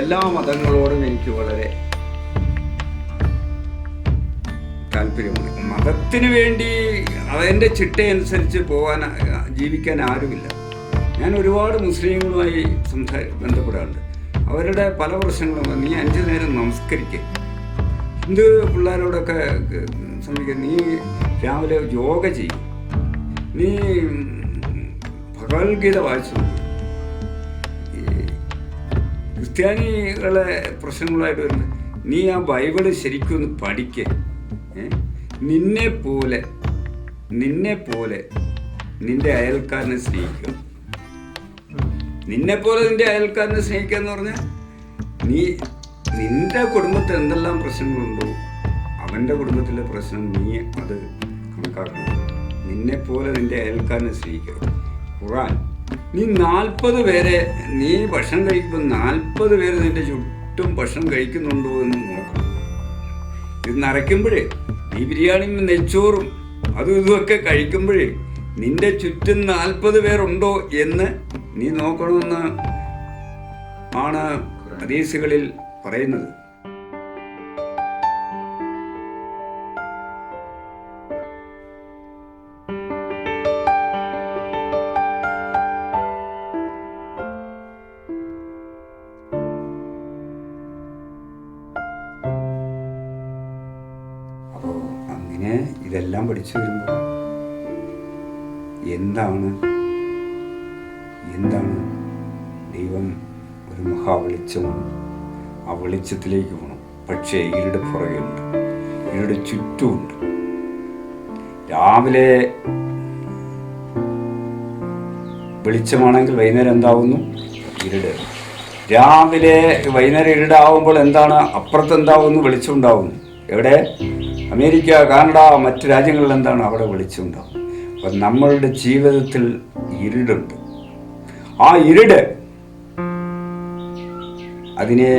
എല്ലാ മതങ്ങളോടും എനിക്ക് വളരെ താല്പര്യമുണ്ട്. മതത്തിന് വേണ്ടി അതിൻ്റെ ചിട്ടയനുസരിച്ച് ജീവിക്കാൻ ആരുമില്ല. ഞാൻ ഒരുപാട് മുസ്ലിങ്ങളുമായി ബന്ധപ്പെടാറുണ്ട്. അവരുടെ പല പ്രശ്നങ്ങളും, നീ 5 നേരം നമസ്കരിക്കുക, ഹിന്ദു പിള്ളേരോടൊക്കെ ശ്രമിക്കുക, നീ രാവിലെ യോഗ ചെയ്യും, നീ ഭഗവത്ഗീത വായിച്ചു. ക്രിസ്ത്യാനികളെ പ്രശ്നങ്ങളായിട്ട് വരുന്നത്, നീ ആ ബൈബിള് ശരിക്കും ഒന്ന് പഠിക്കുക. നിന്നെ പോലെ നിന്റെ അയൽക്കാരനെ സ്നേഹിക്കുക. നിന്നെപ്പോലെ നിന്റെ അയൽക്കാരനെ സ്നേഹിക്കുക എന്ന് പറഞ്ഞാൽ, നിന്റെ കുടുംബത്തിൽ എന്തെല്ലാം പ്രശ്നങ്ങളുണ്ടോ അവൻ്റെ കുടുംബത്തിലെ പ്രശ്നം നീ അത് കണക്കാക്കണം. നിന്നെപ്പോലെ നിന്റെ അയൽക്കാരനെ സ്നേഹിക്കുക. ഖുർആൻ, നീ 40 പേരെ നീ ഭക്ഷണം കഴിക്കുമ്പോൾ 40 പേര് നിന്റെ ചുറ്റും ഭക്ഷണം കഴിക്കുന്നുണ്ടോ എന്ന് നോക്കണം. ഇത് നിറയ്ക്കുമ്പോഴേ, നീ ബിരിയാണിയും നെയ്ച്ചോറും അതും ഇതുമൊക്കെ കഴിക്കുമ്പോഴേ നിന്റെ ചുറ്റും 40 പേരുണ്ടോ എന്ന് നീ നോക്കണമെന്ന് ആണ് ഹദീസുകളിൽ പറയുന്നത്. അപ്പോൾ അങ്ങനെ ഇതെല്ലാം പഠിച്ചു വരുമ്പോൾ എന്താണ് ദൈവം ഒരു മഹാവെളിച്ചമാണ്. ആ വെളിച്ചത്തിലേക്ക് പോകണം. പക്ഷേ ഇരുട് പുറകെയുണ്ട്, ഇരുട് ചുറ്റുമുണ്ട്. രാവിലെ വെളിച്ചമാണെങ്കിൽ വൈകുന്നേരം എന്താവുന്നു? ഇരുട്. വൈകുന്നേരം ഇരുടാവുമ്പോൾ എന്താണ്? അപ്പുറത്ത് എന്താവുന്നു? വെളിച്ചം ഉണ്ടാവുന്നു. എവിടെ? അമേരിക്ക, കാനഡ, മറ്റ് രാജ്യങ്ങളിൽ എന്താണ്? അവിടെ വെളിച്ചം ഉണ്ടാവും. അപ്പം നമ്മളുടെ ജീവിതത്തിൽ ഇരുടുണ്ട്. ആ ഇരുട് അതിനെ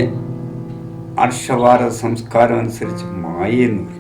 ആർഷഭാരത സംസ്കാരം അനുസരിച്ച് മായെന്ന് പറയും.